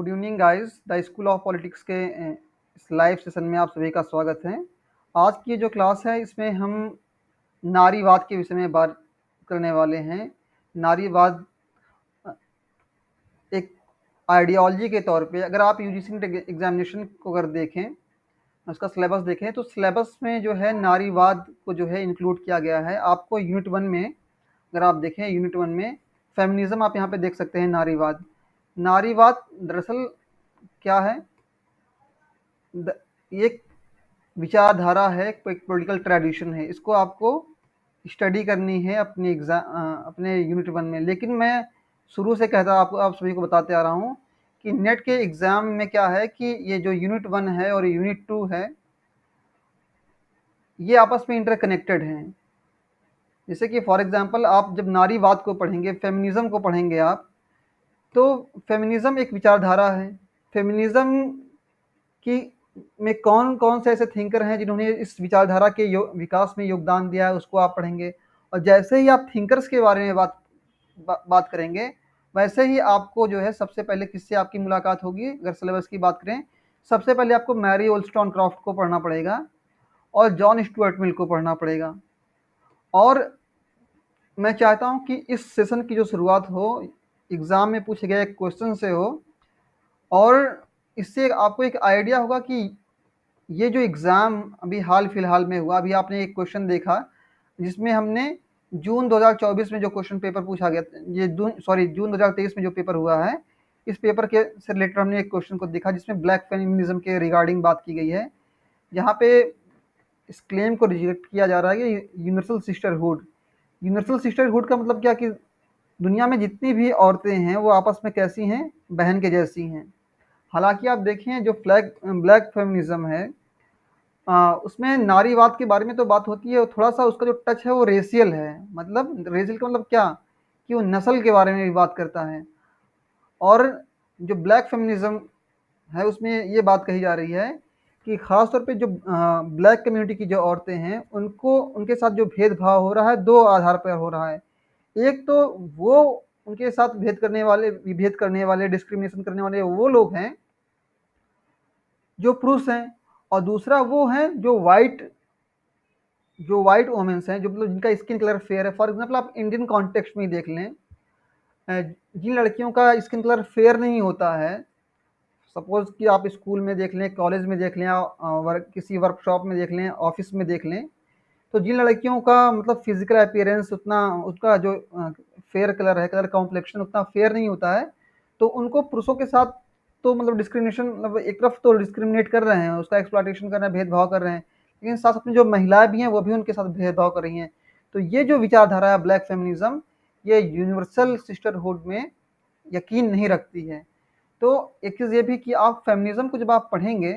Good evening guys. The school of politics के इस live session में आप सभी का स्वागत है। आज की ये जो क्लास है इसमें हम नारीवाद के विषय में बात करने वाले हैं। नारीवाद अ, एक आइडियोलॉजी के तौर पे अगर आप यूजीसी एग्जामिनेशन को अगर देखें, उसका सिलेबस देखें तो सिलेबस में जो है नारीवाद को जो है इंक्लूड किया गया है। आपको यूनिट 1 में अगर आप देखें, यूनिट 1 में फेमिनिज्म आप यहाँ पे देख सकते हैं। नारीवाद नारीवाद दरअसल क्या है? एक विचारधारा है, एक पॉलिटिकल ट्रेडिशन है। इसको आपको स्टडी करनी है अपने अपने यूनिट 1 में। लेकिन मैं शुरू से कहता आपको, आप सभी को बताते आ रहा हूँ कि नेट के एग्ज़ाम में क्या है कि ये जो यूनिट 1 है और यूनिट 2 है, ये आपस में इंटरकनेक्टेड हैं। जैसे कि फॉर एग्ज़ाम्पल आप जब नारीवाद को पढ़ेंगे, फेमिनिज़्म को पढ़ेंगे आप, तो फेमिनिज़्म एक विचारधारा है। फेमिनिज़्म कि में कौन-कौन से ऐसे थिंकर हैं जिन्होंने इस विचारधारा के विकास में योगदान दिया है, उसको आप पढ़ेंगे। और जैसे ही आप थिंकर्स के बारे में बात करेंगे, वैसे ही आपको जो है सबसे पहले किससे आपकी मुलाकात होगी। अगर सिलेबस की बात करें, सबसे पहले आपको मैरी वोllस्टोनक्रॉफ्ट को पढ़ना पड़ेगा और जॉन स्टुअर्ट मिल को पढ़ना पड़ेगा। और मैं चाहता हूँ कि इस सेशन की जो शुरुआत हो, एग्ज़ाम में पूछे गए एक क्वेश्चन से हो, और इससे आपको एक आइडिया होगा कि ये जो एग्ज़ाम अभी हाल-फिलहाल में हुआ, अभी आपने एक क्वेश्चन देखा जिसमें हमने जून 2024 में जो क्वेश्चन पेपर पूछा गया, ये जून 2023 में जो पेपर हुआ है, इस पेपर के से रिलेटेड हमने एक क्वेश्चन को देखा जिसमें ब्लैक फेमिनिज़्म के रिगार्डिंग बात की गई है। यहाँ पे इस क्लेम को रिजेक्ट किया जा रहा है कि यूनिवर्सल सिस्टरहुड। यूनिवर्सल सिस्टरहुड का मतलब क्या कि दुनिया में जितनी भी औरतें हैं वो आपस में कैसी हैं? बहन के जैसी हैं। हालाँकि आप देखें जो ब्लैक फेमिनिज़्म है, उसमें नारीवाद के बारे में तो बात होती है, और थोड़ा-सा उसका जो टच है वो रेशियल है। मतलब रेशियल का मतलब क्या? कि वो नस्ल के बारे में भी बात करता है। और जो ब्लैक फेमिनिज़्म है उसमें ये बात कही जा रही है कि ख़ास तौर पे जो ब्लैक कम्युनिटी की जो औरतें हैं, उनको उनके साथ जो भेदभाव हो रहा है 2 आधार पर हो रहा है। एक तो वो उनके साथ भेद करने वाले, डिस्क्रिमिनेशन करने वाले वो लोग हैं जो पुरुष हैं, और दूसरा वो हैं जो वाइट वुमेन्स हैं, जो मतलब जिनका स्किन कलर फेयर है। फॉर एग्जांपल आप इंडियन कॉन्टेक्स्ट में ही देख लें, जिन लड़कियों का स्किन कलर फेयर नहीं होता है, सपोज कि आप स्कूल में देख लें, कॉलेज में देख लें, किसी वर्कशॉप में देख लें, ऑफिस में देख लें, तो जिन लड़कियों का मतलब फिजिकल अपीयरेंस उतना, उसका जो फेयर कलर है, कलर कॉम्प्लेक्शन उतना फेयर नहीं होता है, तो उनको पुरुषों के साथ तो मतलब डिस्क्रिमिनेशन, मतलब एक तरफ तो डिस्क्रिमिनेट कर रहे हैं, उसका एक्सप्लॉइटेशन कर रहे हैं, भेदभाव कर रहे हैं, लेकिन साथ साथ में जो महिलाएं भी हैं वो भी उनके साथ भेदभाव कर रही हैं। तो ये जो विचारधारा है ब्लैक फेमिनिज्म, ये यूनिवर्सल सिस्टरहुड में यकीन नहीं रखती है। तो एक चीज़ ये भी कि आप फेमिनिज्म को जब आप पढ़ेंगे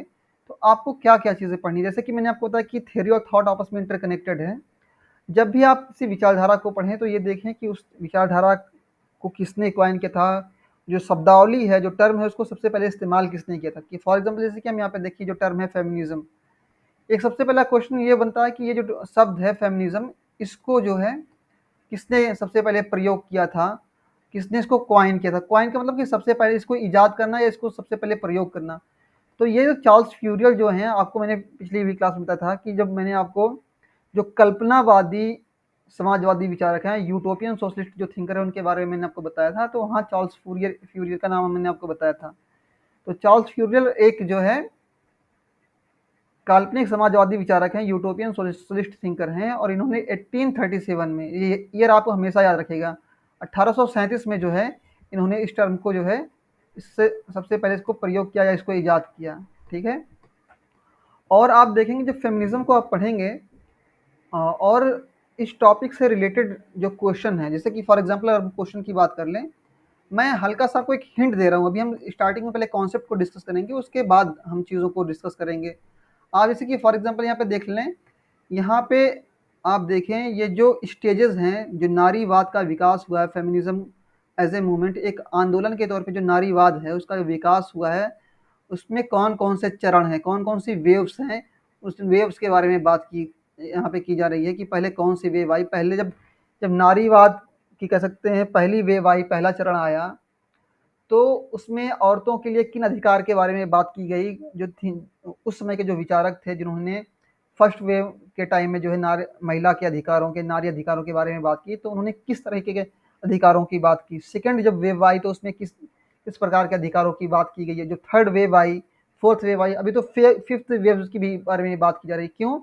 तो आपको क्या-क्या चीज़ें पढ़नी है। जैसे कि मैंने आपको बताया कि थ्योरी और थॉट आपस में इंटरकनेक्टेड है। जब भी आप किसी विचारधारा को पढ़ें तो ये देखें कि उस विचारधारा को किसने कॉइन किया था, जो शब्दावली है, जो टर्म है, उसको सबसे पहले इस्तेमाल किसने किया था। कि फॉर एग्ज़ाम्पल जैसे कि हम यहाँ पे देखिए जो टर्म है फेमिनिज़्म, एक सबसे पहला क्वेश्चन ये बनता है कि ये जो शब्द है फेमिनिज़्म, इसको जो है किसने सबसे पहले प्रयोग किया था, किसने इसको कॉइन किया था। कॉइन का मतलब कि सबसे पहले इसको ईजाद करना या इसको सबसे पहले प्रयोग करना। तो ये जो चार्ल्स फ्यूरियर जो हैं, आपको मैंने पिछली भी क्लास में बताया था कि जब मैंने आपको जो कल्पनावादी समाजवादी विचारक हैं, यूटोपियन सोशलिस्ट जो थिंकर है, उनके बारे में मैंने आपको बताया था, तो वहाँ चार्ल्स फ्यूरियर का नाम मैंने आपको बताया था। तो चार्ल्स फ्यूरियर एक जो है काल्पनिक समाजवादी विचारक हैं, यूटोपियन सोशलिस्ट थिंकर हैं, और इन्होंने 1837 में, ये ईयर आपको हमेशा याद रखेगा, 1837 में जो है इन्होंने इस टर्म को जो है इससे सबसे पहले इसको प्रयोग किया या इसको ईजाद किया। ठीक है। और आप देखेंगे जब फेमिनिज्म को आप पढ़ेंगे, और इस टॉपिक से रिलेटेड जो क्वेश्चन है, जैसे कि फॉर एग्जांपल अगर क्वेश्चन की बात कर लें, मैं हल्का सा आपको एक हिंट दे रहा हूँ। अभी हम स्टार्टिंग में पहले कॉन्सेप्ट को डिस्कस करेंगे, उसके बाद हम चीज़ों को डिस्कस करेंगे। आप जैसे कि फॉर एग्जांपल यहाँ पे देख लें, यहाँ पे आप देखें ये जो स्टेजेस हैं, जो नारीवाद का विकास हुआ है, फेमिनिज्म एज ए मूवमेंट, एक आंदोलन के तौर पे जो नारीवाद है उसका विकास हुआ है, उसमें कौन कौन से चरण हैं, कौन कौन सी वेव्स हैं, उस वेव्स के बारे में बात की यहाँ पे की जा रही है कि पहले कौन सी वेव आई। पहले जब जब नारीवाद की कह सकते हैं पहली वेव आई, पहला चरण आया, तो उसमें औरतों के लिए किन अधिकार के बारे में बात की गई, जो थी उस समय के जो विचारक थे जिन्होंने फर्स्ट वेव के टाइम में जो है महिला के अधिकारों के, नारी अधिकारों के बारे में बात की, तो उन्होंने किस तरीके के अधिकारों की बात की। सेकंड जब वेव आई तो उसमें किस किस प्रकार के अधिकारों की बात की गई है। जो थर्ड वेव आई, फोर्थ वेव आई, अभी तो फिफ्थ वेव की भी बारे में बात की जा रही है। क्यों?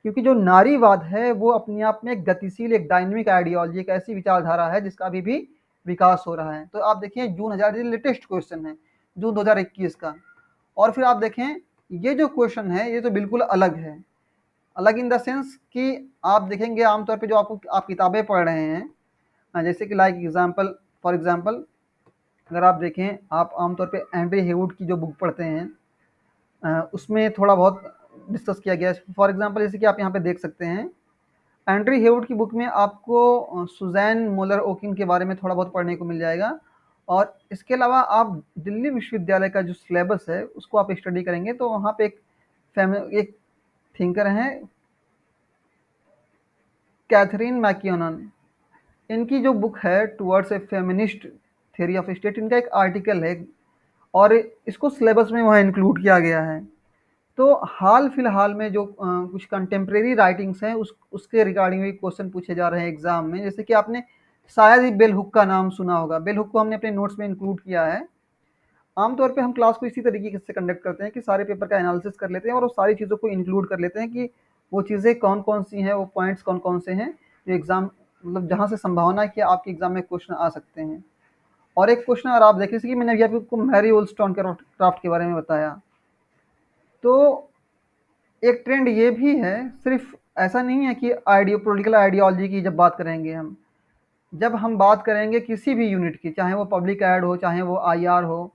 क्योंकि जो नारीवाद है वो अपने आप में एक गतिशील, एक डायनेमिक आइडियोलॉजी, एक ऐसी विचारधारा है जिसका अभी भी विकास हो रहा है। तो आप देखिए जून 2000 लेटेस्ट क्वेश्चन है, जून 2021 का। और फिर आप देखें ये जो क्वेश्चन है ये तो बिल्कुल अलग है। अलग इन द सेंस कि आप देखेंगे आमतौर पे जो आप किताबें पढ़ रहे हैं, जैसे कि लाइक एग्जांपल, फॉर एग्जांपल अगर आप देखें, आप आमतौर पे एंड्री हेवुड की जो बुक पढ़ते हैं उसमें थोड़ा बहुत डिस्कस किया गया है। फॉर एग्जांपल जैसे कि आप यहाँ पे देख सकते हैं, एंड्री हेवुड की बुक में आपको सुजैन मोलर ओकिन के बारे में थोड़ा बहुत पढ़ने को मिल जाएगा। और इसके अलावा आप दिल्ली विश्वविद्यालय का जो सिलेबस है उसको आप स्टडी करेंगे तो वहाँ पे एक थिंकर हैं कैथरीन मैकियोनन। इनकी जो बुक है towards a feminist theory of state, इनका एक आर्टिकल है और इसको सिलेबस में वहाँ इंक्लूड किया गया है। तो हाल फिलहाल में जो कुछ कंटेम्प्रेरी राइटिंग्स हैं उसके रिगार्डिंग भी क्वेश्चन पूछे जा रहे हैं एग्जाम में। जैसे कि आपने शायद ही बेल हुक का नाम सुना होगा। बेल हुक को हमने अपने नोट्स में इंक्लूड किया है। आमतौर पे हम क्लास को इसी तरीके से कंडक्ट करते हैं कि सारे पेपर का एनालिसिस कर लेते हैं और वो सारी चीज़ों को इंक्लूड कर लेते हैं कि वो चीज़ें कौन कौन सी हैं, वो पॉइंट्स कौन कौन से हैं जो एग्जाम मतलब जहाँ से संभावना है कि आपके एग्जाम में क्वेश्चन आ सकते हैं। और एक क्वेश्चन अगर आप देखें, जैसे कि मैंने अभी आपको मैरी wollstonecraft के बारे में बताया, तो एक ट्रेंड ये भी है, सिर्फ ऐसा नहीं है कि पॉलिटिकल आइडियोलॉजी की जब बात करेंगे हम, जब हम बात करेंगे किसी भी यूनिट की, चाहे वो पब्लिक एड हो, चाहे वो आईआर हो।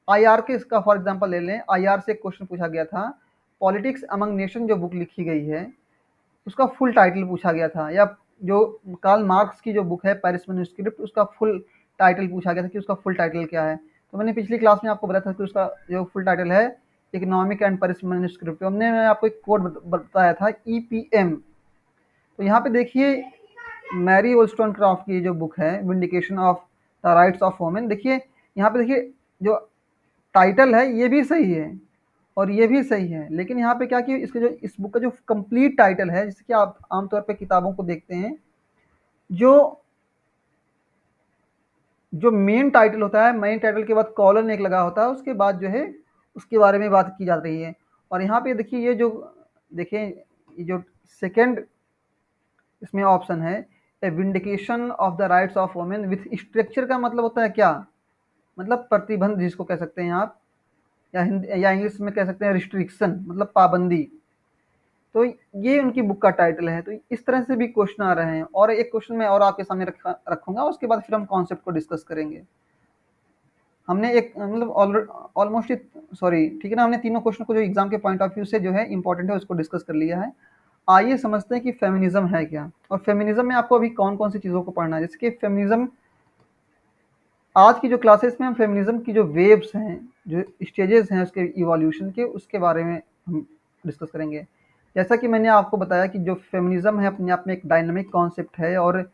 आईआर के इसका फॉर एग्जांपल ले लें, आईआर से एक क्वेश्चन पूछा गया था, पॉलिटिक्स अमंग नेशन जो बुक लिखी गई है उसका फुल टाइटल पूछा गया था। या जो कार्ल मार्क्स की जो बुक है पेरिस मैन्युस्क्रिप्ट, उसका फुल टाइटल पूछा गया था कि उसका फुल टाइटल क्या है। तो मैंने पिछली क्लास में आपको बताया था कि उसका जो फुल टाइटल है इकोनॉमिक एंड पेरिस मैन्युस्क्रिप्ट। हमने आपको एक कोड बताया था ईपीएम। तो यहाँ पे देखिए मैरी wollstonecraft की जो बुक है vindication of the rights of women, देखिए यहाँ पे देखिए जो टाइटल है ये भी सही है और ये भी सही है, लेकिन यहाँ पे क्या कि इसके जो इस बुक का जो कंप्लीट टाइटल है, जिससे कि आप आमतौर पे किताबों को देखते हैं, जो जो मेन टाइटल होता है, मेन टाइटल के बाद कॉलन एक लगा होता है, उसके बाद जो है उसके बारे में बात की जा रही है। और यहाँ पे देखिए ये जो देखिए ये जो सेकंड इसमें ऑप्शन है a vindication of the rights of women with structure, का मतलब होता है क्या, मतलब प्रतिबंध जिसको कह सकते हैं आप, या हिंदी या इंग्लिश में कह सकते हैं रिस्ट्रिक्शन, मतलब पाबंदी। तो ये उनकी बुक का टाइटल है। तो इस तरह से भी क्वेश्चन आ रहे हैं। और एक क्वेश्चन मैं और आपके सामने रखूंगा, उसके बाद फिर हम कॉन्सेप्ट को डिस्कस करेंगे। हमने एक मतलब ऑलमोस्ट सॉरी ठीक है ना, हमने तीनों क्वेश्चन को जो एग्जाम के पॉइंट ऑफ व्यू से जो है इंपॉर्टेंट है उसको डिस्कस कर लिया है। आइए समझते हैं कि फेमिनिज्म है क्या, और फेमिनिज्म में आपको अभी कौन कौन सी चीज़ों को पढ़ना है। जैसे कि फेमिनिज्म, आज की जो क्लासेस में हम फेमिनिज्म की जो वेव्स हैं, जो स्टेजेस हैं उसके इवोल्यूशन के, उसके बारे में हम डिस्कस करेंगे। जैसा कि मैंने आपको बताया कि जो फेमिनिज्म है अपने आप में एक डायनामिक कॉन्सेप्ट है, और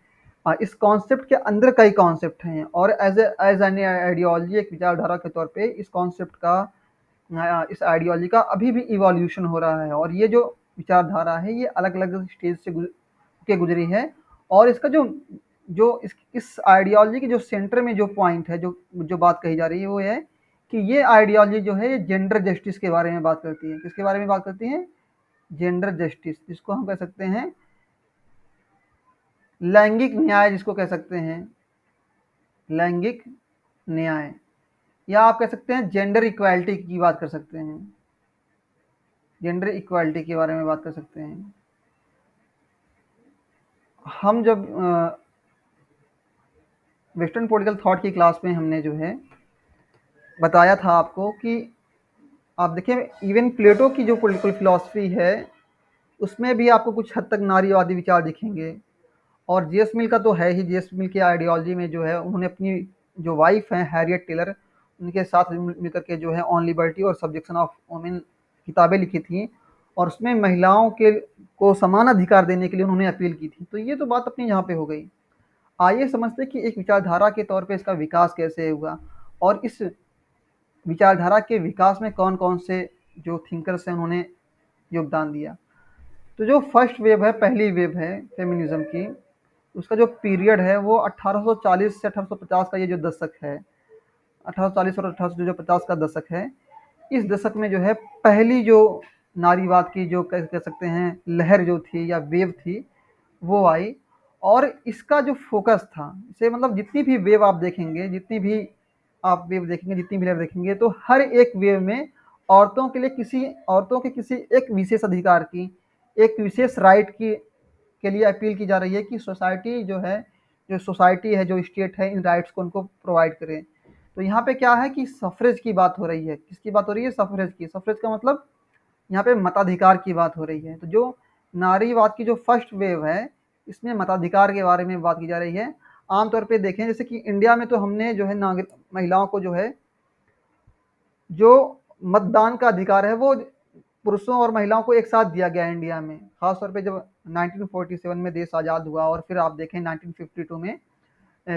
इस कॉन्सेप्ट के अंदर कई कॉन्सेप्ट हैं, और एज एन आइडियोलॉजी, एक विचारधारा के तौर पे इस कॉन्सेप्ट का, इस आइडियोलॉजी का अभी भी इवोल्यूशन हो रहा है। और ये जो विचारधारा है ये अलग अलग स्टेज से गुजरी है। और इसका जो जो इस आइडियोलॉजी के जो सेंटर में जो पॉइंट है, जो जो बात कही जा रही है वो है कि ये आइडियोलॉजी जो है ये जेंडर जस्टिस के बारे में बात करती है। किसके बारे में बात करती है? जेंडर जस्टिस, जिसको हम कह सकते हैं लैंगिक न्याय, जिसको कह सकते हैं लैंगिक न्याय, या आप कह सकते हैं जेंडर इक्वालिटी की बात कर सकते हैं, जेंडर इक्वालिटी के बारे में बात कर सकते हैं। हम जब वेस्टर्न पॉलिटिकल थॉट की क्लास में हमने जो है बताया था आपको कि आप देखिए इवन प्लेटो की जो पॉलिटिकल फिलॉसफी है उसमें भी आपको कुछ हद तक नारीवादी विचार दिखेंगे। और जेएस मिल का तो है ही, जेएस मिल की आइडियोलॉजी में जो है उन्होंने अपनी जो वाइफ हैं हैरियट टेलर, उनके साथ मिलकर के जो है ऑन लिबर्टी और सब्जेक्शन ऑफ वुमेन किताबें लिखी थी, और उसमें महिलाओं के को समान अधिकार देने के लिए उन्होंने अपील की थी। तो ये तो बात अपनी यहाँ पे हो गई। आइए समझते हैं कि एक विचारधारा के तौर पे इसका विकास कैसे हुआ। और इस विचारधारा के विकास में कौन-कौन से जो थिंकर्स हैं उन्होंने योगदान दिया। तो जो फर्स्ट वेव है, पहली वेव है फेमिनिज़्म की, उसका जो पीरियड है वो 1840 से 1850 का ये जो दशक है, 1840 और 1850 का दशक है। इस दशक में जो है पहली जो नारीवाद की जो कह सकते हैं लहर जो थी या वेव थी, वो आई। और इसका जो फ़ोकस था, इसे मतलब जितनी भी वेव आप देखेंगे, जितनी भी आप वेव देखेंगे, जितनी भी लहर देखेंगे, तो हर एक वेव में औरतों के किसी एक विशेष अधिकार की, एक विशेष राइट की के लिए अपील की जा रही है कि सोसाइटी जो है, जो स्टेट है, इन राइट्स को उनको प्रोवाइड करे। तो यहाँ पे क्या है कि सफ़रेज की बात हो रही है। किसकी बात हो रही है? सफ़रेज की। सफ़रेज का मतलब यहाँ पे मताधिकार की बात हो रही है। तो जो नारीवाद की जो फर्स्ट वेव है, इसमें मताधिकार के बारे में बात की जा रही है। आम तौर पे देखें जैसे कि इंडिया में तो हमने जो है महिलाओं को जो है, जो मतदान का अधिकार है वो पुरुषों और महिलाओं को एक साथ दिया गया है इंडिया में। ख़ास तौर पे जब 1947 में देश आज़ाद हुआ और फिर आप देखें 1952 में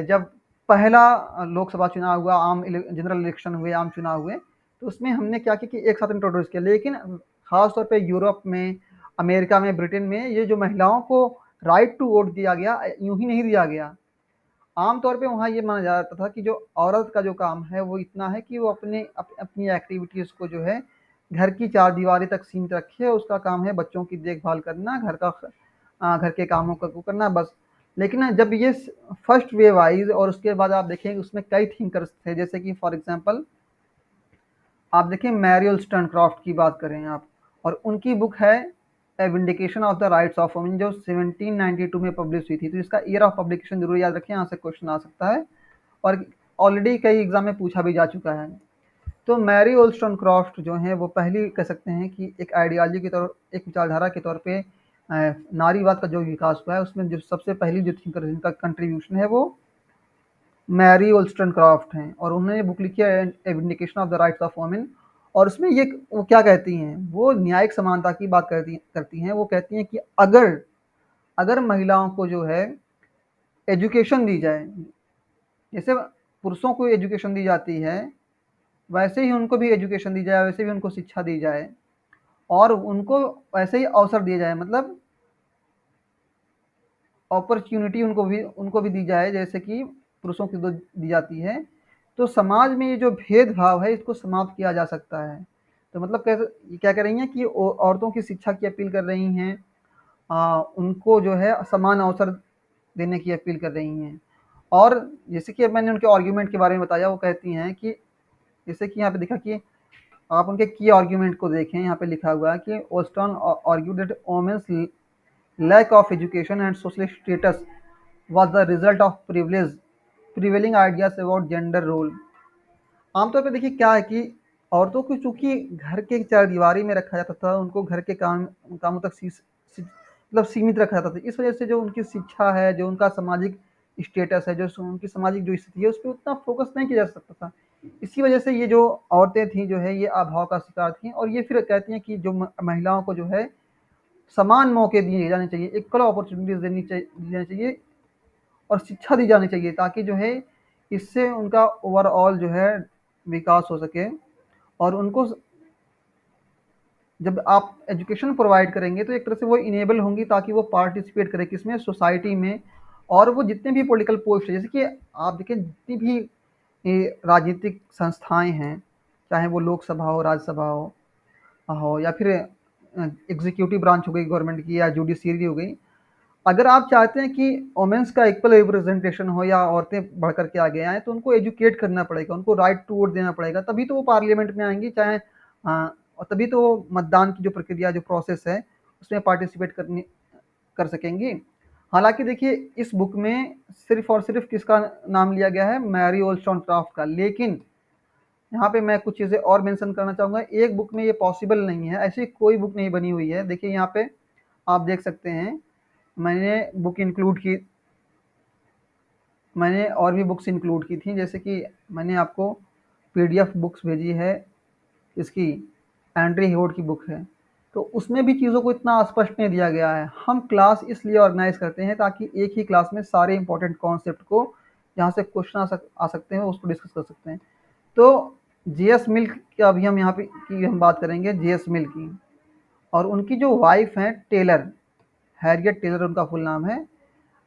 जब पहला लोकसभा चुनाव हुआ, जनरल इलेक्शन हुए, आम चुनाव हुए, तो उसमें हमने क्या किया कि एक साथ इंट्रोड्यूस किया। लेकिन ख़ास तौर पे यूरोप में, अमेरिका में, ब्रिटेन में ये जो महिलाओं को राइट टू वोट दिया गया, यूँ ही नहीं दिया गया। आम तौर पे वहाँ ये माना जाता था कि जो औरत का जो काम है वो इतना है कि वो अपनी एक्टिविटीज़ को जो है घर की चारदीवारी तक सीमित रखे। उसका काम है बच्चों की देखभाल करना, घर के कामों को करना, बस। लेकिन ना जब ये फर्स्ट वेव आई और उसके बाद आप देखेंगे उसमें कई थिंकर्स थे, जैसे कि फॉर एग्जांपल आप देखें मैरी wollstonecraft की बात करें आप, और उनकी बुक है a vindication of the rights of women, जो 1792 में पब्लिश हुई थी। तो इसका ईयर ऑफ पब्लिकेशन जरूर याद रखें, यहाँ से क्वेश्चन आ सकता है और ऑलरेडी कई एग्जाम में पूछा भी जा चुका है। तो मैरी wollstonecraft जो है वो पहली कह सकते हैं कि एक आइडियोलॉजी के तौर, एक विचारधारा के तौर पे नारीवाद का जो विकास हुआ है उसमें जो सबसे पहली जो थिंकर जिनका कंट्रीब्यूशन है वो मैरी wollstonecraft हैं। और उन्होंने बुक लिखी है a vindication of the rights of women. और उसमें ये वो क्या कहती हैं, वो न्यायिक समानता की बात करती हैं। वो कहती हैं कि अगर अगर महिलाओं को जो है एजुकेशन दी जाए, जैसे पुरुषों को एजुकेशन दी जाती है, वैसे ही उनको भी एजुकेशन दी जाए, वैसे भी उनको शिक्षा दी जाए और उनको वैसे ही अवसर दिए जाए, मतलब अपॉर्च्युनिटी उनको भी दी जाए जैसे कि पुरुषों को दी जाती है, तो समाज में ये जो भेदभाव है इसको समाप्त किया जा सकता है। तो मतलब कैसे ये क्या कर रही हैं कि औरतों की शिक्षा की अपील कर रही हैं, उनको जो है समान अवसर देने की अपील कर रही हैं। और जैसे कि अब मैंने उनके आर्ग्यूमेंट के बारे में बताया, वो कहती हैं कि जैसे कि यहाँ पे देखा कि आप उनके की आर्ग्यूमेंट को देखें, यहाँ पे लिखा हुआ है कि Austen argue that women's lack of education and social status was the result of prevailing ideas about gender role। आमतौर पर देखिए क्या है कि औरतों को चूंकि घर के चारदीवारी में रखा जाता था, उनको घर के कामों तक मतलब सीमित रखा जाता था। इस वजह से जो उनकी शिक्षा है, जो उनका सामाजिक स्टेटस है, जो उनकी सामाजिक जो स्थिति है, उस पर उतना फोकस नहीं किया जा सकता था। इसी वजह से ये जो औरतें थीं जो है ये अभाव का शिकार थीं। और ये फिर कहती हैं कि जो महिलाओं को जो है समान मौके दिए जाने चाहिए, इक्वल अपॉर्चुनिटीज़ दी जानी चाहिए और शिक्षा दी जानी चाहिए, ताकि जो है इससे उनका ओवरऑल जो है विकास हो सके। और उनको जब आप एजुकेशन प्रोवाइड करेंगे तो एक तरह से वो इनेबल होंगी ताकि वो पार्टिसिपेट करें किसमें, सोसाइटी में। और वो जितने भी पॉलिटिकल पोस्ट है, जैसे कि आप देखें जितनी भी राजनीतिक संस्थाएं हैं, चाहे वो लोकसभा हो, राज्यसभा हो या फिर एग्जीक्यूटिव ब्रांच हो गई गवर्नमेंट की, या जुडिशियरी हो गई, अगर आप चाहते हैं कि वुमेन्स का इक्वल रिप्रेजेंटेशन हो या औरतें बढ़ कर के आगे आएँ, तो उनको एजुकेट करना पड़ेगा, उनको राइट टू वोट देना पड़ेगा, तभी तो वो पार्लियामेंट में आएँगी, और तभी तो वो मतदान की जो प्रक्रिया, जो प्रोसेस है, उसमें पार्टिसिपेट कर सकेंगी। हालाँकि देखिए इस बुक में सिर्फ़ और सिर्फ़ किसका नाम लिया गया है, मैरी wollstonecraft का। लेकिन यहाँ पे मैं कुछ चीज़ें और मेंशन करना चाहूँगा। एक बुक में ये पॉसिबल नहीं है, ऐसी कोई बुक नहीं बनी हुई है। देखिए यहाँ पे आप देख सकते हैं, मैंने बुक इंक्लूड की मैंने और भी बुक्स इंक्लूड की थी, जैसे कि मैंने आपको पीडीएफ बुक्स भेजी है, इसकी एंड्री हेवॉर्ड की बुक है। तो उसमें भी चीज़ों को इतना स्पष्ट नहीं दिया गया है। हम क्लास इसलिए ऑर्गेनाइज़ करते हैं ताकि एक ही क्लास में सारे इंपॉर्टेंट कॉन्सेप्ट को, जहाँ से क्वेश्चन आ सकते हैं, उसको डिस्कस कर सकते हैं। तो जेएस मिल की अभी हम यहाँ पे की हम बात करेंगे, जेएस मिल की। और उनकी जो वाइफ हैं टेलर, हैरियट टेलर उनका फुल नाम है।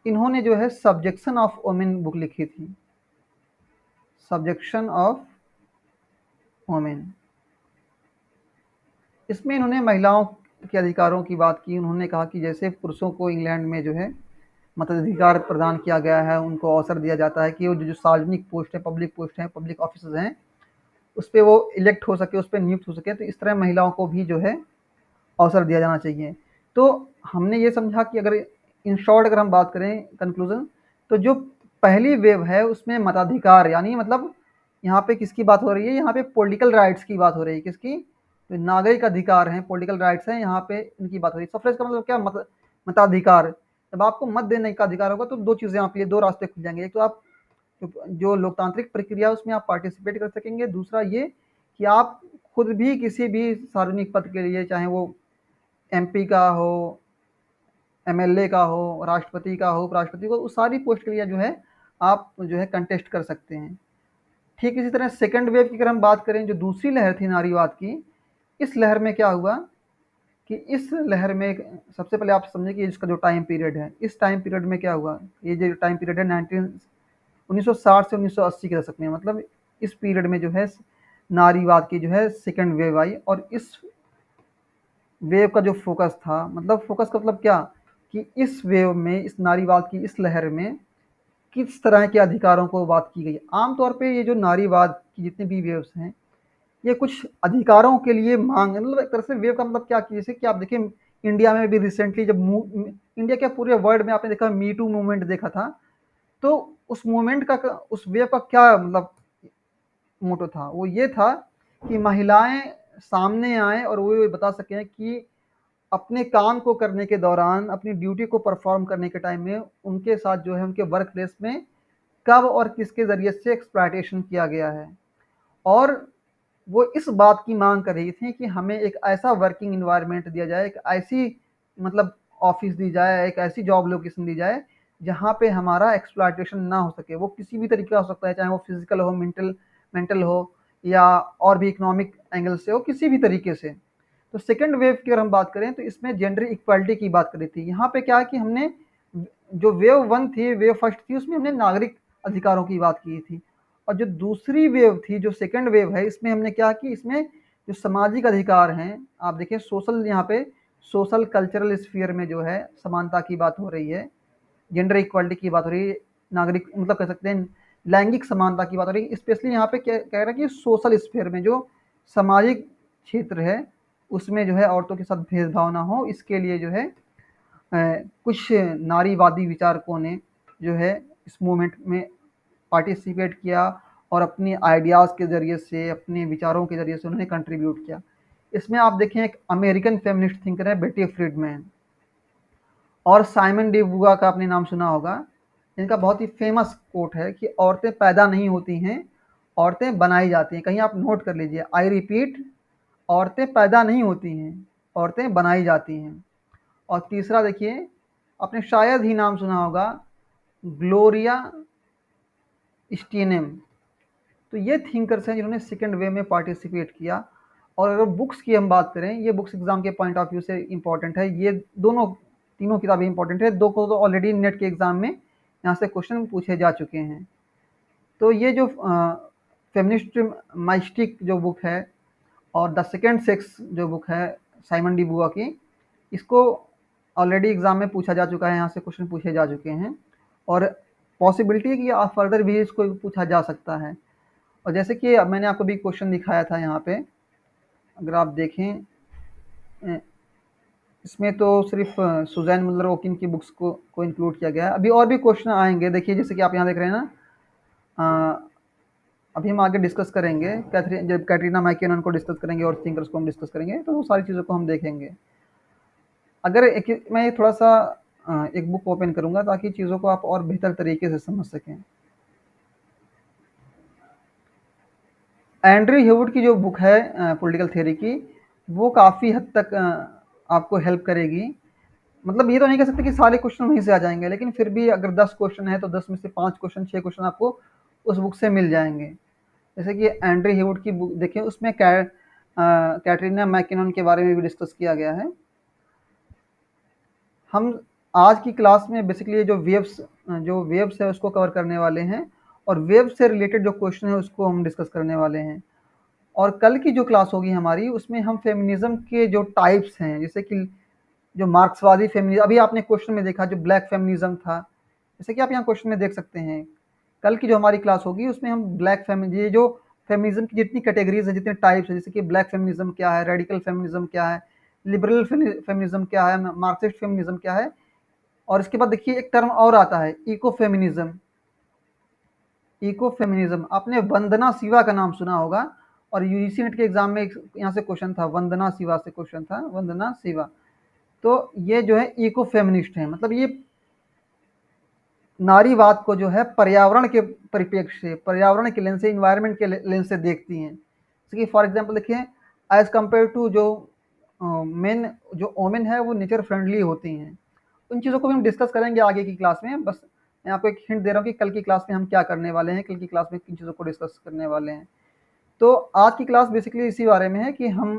इन्होंने जो है सब्जेक्शन ऑफ वुमेन बुक लिखी थी, सब्जेक्शन ऑफ वुमेन। इसमें इन्होंने महिलाओं के अधिकारों की बात की। उन्होंने कहा कि जैसे पुरुषों को इंग्लैंड में जो है मताधिकार प्रदान किया गया है, उनको अवसर दिया जाता है कि वो जो सार्वजनिक पोस्ट है, पब्लिक पोस्ट हैं, पब्लिक ऑफिस हैं, उस पर वो इलेक्ट हो सके, उस पर नियुक्त हो सके, तो इस तरह महिलाओं को भी जो है अवसर दिया जाना चाहिए। तो हमने ये समझा कि अगर इन शॉर्ट अगर हम बात करें कंक्लूजन, तो जो पहली वेव है उसमें मताधिकार, यानी मतलब यहाँ पे किसकी बात हो रही है, यहाँ पे पॉलिटिकल राइट्स की बात हो रही है। किसकी? तो नागरिक अधिकार हैं, पॉलिटिकल राइट्स हैं, यहाँ पे इनकी बात हो रही है। सफ्रेज का मतलब क्या? मताधिकार। जब आपको मत देने का अधिकार होगा तो दो चीज़ें आपके लिए, दो रास्ते खुल जाएंगे। एक तो आप जो लोकतांत्रिक प्रक्रिया उसमें आप पार्टिसिपेट कर सकेंगे, दूसरा ये कि आप खुद भी किसी भी सार्वजनिक पद के लिए, चाहे वो एमपी का हो, एमएलए का हो, राष्ट्रपति का हो, उपराष्ट्रपति को, उस सारी पोस्ट के लिए जो है आप जो है कंटेस्ट कर सकते हैं। ठीक इसी तरह सेकंड वेव की अगर हम बात करें, जो दूसरी लहर थी नारीवाद की, इस लहर में क्या हुआ कि इस लहर में सबसे पहले आप समझें कि इसका जो टाइम पीरियड है, इस टाइम पीरियड में क्या हुआ, ये जो टाइम पीरियड है 1960 से 1980 के दशक में, मतलब इस पीरियड में जो है नारीवाद की जो है सेकंड वेव आई। और इस वेव का जो फोकस था, मतलब फोकस का मतलब क्या, कि इस वेव में, इस नारीवाद की इस लहर में किस तरह के अधिकारों को बात की गई। आमतौर पे ये जो नारीवाद की जितनी भी वेव्स हैं, ये कुछ अधिकारों के लिए मांग, मतलब एक तरह से वेव का मतलब क्या, कि जैसे कि आप देखिए इंडिया में भी रिसेंटली जब इंडिया के पूरे वर्ल्ड में आपने देखा मी टू मूवमेंट देखा था, तो उस मूवमेंट का, उस वेव का क्या मतलब मोटो था, वो ये था कि महिलाएं सामने आए और वो ये बता सकें कि अपने काम को करने के दौरान, अपनी ड्यूटी को परफॉर्म करने के टाइम में उनके साथ जो है, उनके वर्क प्लेस में कब और किसके ज़रिए से एक्सप्लॉयटेशन किया गया है। और वो इस बात की मांग कर रही थी कि हमें एक ऐसा वर्किंग इन्वायरमेंट दिया जाए, एक ऐसी मतलब ऑफिस दी जाए, एक ऐसी जॉब लोकेशन दी जाए जहाँ पे हमारा एक्सप्लॉयटेशन ना हो सके। वो किसी भी तरीके का हो सकता है, चाहे वो फिजिकल हो, मेंटल हो, या और भी इकोनॉमिक एंगल से हो, किसी भी तरीके से। तो सेकंड वेव की अगर हम बात करें तो इसमें जेंडर इक्वालिटी की बात करी थी। यहाँ पे क्या है कि हमने जो वेव वन थी, वेव फर्स्ट थी, उसमें हमने नागरिक अधिकारों की बात की थी। और जो दूसरी वेव थी, जो सेकंड वेव है, इसमें हमने क्या कि इसमें जो सामाजिक अधिकार हैं, आप देखिए सोशल, यहाँ पे सोशल कल्चरल स्फीयर में जो है समानता की बात हो रही है, जेंडर इक्वालिटी की बात हो रही है, नागरिक मतलब कह सकते हैं लैंगिक समानता की बात हो रही है। स्पेशली यहाँ पे क्या कह रहा है कि सोशल स्फीयर में, जो सामाजिक क्षेत्र है, उसमें जो है औरतों के साथ भेदभाव ना हो, इसके लिए जो है कुछ नारीवादी विचारकों ने जो है इस मूवमेंट में पार्टिसिपेट किया और अपनी आइडियाज़ के ज़रिए से, अपने विचारों के ज़रिए से उन्होंने कंट्रीब्यूट किया। इसमें आप देखें एक अमेरिकन फेमिनिस्ट थिंकर है बेटी फ्रीडमैन, और साइमन डी बुआ का आपने नाम सुना होगा। इनका बहुत ही फेमस कोट है कि औरतें पैदा नहीं होती हैं, औरतें बनाई जाती हैं। कहीं आप नोट कर लीजिए, आई रिपीट, औरतें पैदा नहीं होती हैं, औरतें बनाई जाती हैं। और तीसरा देखिए, आपने शायद ही नाम सुना होगा, ग्लोरिया स्टीनेम। तो ये थिंकर्स हैं जिन्होंने सेकंड वे में पार्टिसिपेट किया। और अगर बुक्स की हम बात करें, ये बुक्स एग्जाम के पॉइंट ऑफ व्यू से इंपॉर्टेंट है। ये दोनों तीनों किताबें इंपॉर्टेंट है, दो को तो ऑलरेडी नेट के एग्जाम में यहाँ से क्वेश्चन पूछे जा चुके हैं। तो ये जो फेमिनिस्ट माइस्टिक जो बुक है, और द सेकेंड सेक्स जो बुक है साइमन डी बुआ की, इसको ऑलरेडी एग्जाम में पूछा जा चुका है, यहाँ से क्वेश्चन पूछे जा चुके हैं, और पॉसिबिलिटी है कि फर्दर भी इसको पूछा जा सकता है। और जैसे कि अब मैंने आपको भी क्वेश्चन दिखाया था यहाँ पे, अगर आप देखें, इसमें तो सिर्फ सुजैन मुल्लर ओकिन की बुक्स को इंक्लूड किया गया है। अभी और भी क्वेश्चन आएंगे, देखिए जैसे कि आप यहाँ देख रहे हैं ना, अभी हम आगे डिस्कस करेंगे, जब कैटरीना मैकेनन को डिस्कस करेंगे और थिंकर्स को हम डिस्कस करेंगे, तो वो सारी चीज़ों को हम देखेंगे। अगर मैं थोड़ा सा एक बुक ओपन करूँगा ताकि चीज़ों को आप और बेहतर तरीके से समझ सकें। एंड्रयू ह्यूवर्ट की जो बुक है पॉलिटिकल थ्योरी की, वो काफ़ी हद तक आपको हेल्प करेगी। मतलब ये तो नहीं कह सकते कि सारे क्वेश्चन वहीं से आ जाएंगे, लेकिन फिर भी अगर 10 क्वेश्चन है तो 10 में से 5 क्वेश्चन, 6 क्वेश्चन आपको उस बुक से मिल जाएंगे। जैसे कि एंड्री हीवुड की बुक देखें, उसमें कैटरीना मैकिनन के बारे में भी डिस्कस किया गया है। हम आज की क्लास में बेसिकली जो वेव्स है उसको कवर करने वाले हैं, और वेव से रिलेटेड जो क्वेश्चन है उसको हम डिस्कस करने वाले हैं। और कल की जो क्लास होगी हमारी, उसमें हम फेमिनिज्म के जो टाइप्स हैं, जैसे कि जो मार्क्सवादी फेमिनिज्म, अभी आपने क्वेश्चन में देखा जो ब्लैक फेमिनिज्म था, जैसे कि आप यहाँ क्वेश्चन में देख सकते हैं। कल की जो हमारी क्लास होगी उसमें हम ब्लैक फेमिनिज्म, ये जो फेमिनिज्म की जितनी कैटेगरीज है, जितने टाइप्स है, जैसे कि ब्लैक फेमिनिज्म क्या है, रेडिकल फेमिनिज्म क्या है, लिबरल फेमिनिज्म क्या है, मार्क्सिस्ट फेमिनिज्म क्या है, और इसके बाद देखिए एक टर्म और आता है, इको फेमिनिज्म। इको फेमिनिज्म, आपने वंदना शिवा का नाम सुना होगा, और यूजीसी नेट के एग्जाम में यहाँ से क्वेश्चन था, वंदना शिवा से क्वेश्चन था, वंदना शिवा। तो ये जो है इको फेमिनिस्ट है, मतलब ये नारीवाद को जो है पर्यावरण के परिप्रेक्ष्य से, पर्यावरण के लेंस से, इन्वायरमेंट के लेंस से देखती हैं। जैसे कि फॉर एग्जांपल देखिए, एज कंपेयर टू जो मेन, जो वोमेन है वो नेचर फ्रेंडली होती हैं। उन चीज़ों को भी हम डिस्कस करेंगे आगे की क्लास में। बस मैं आपको एक हिंट दे रहा हूँ कि कल की क्लास में हम क्या करने वाले हैं, कल की क्लास में किन चीज़ों को डिस्कस करने वाले हैं। तो आज की क्लास बेसिकली इसी बारे में है कि हम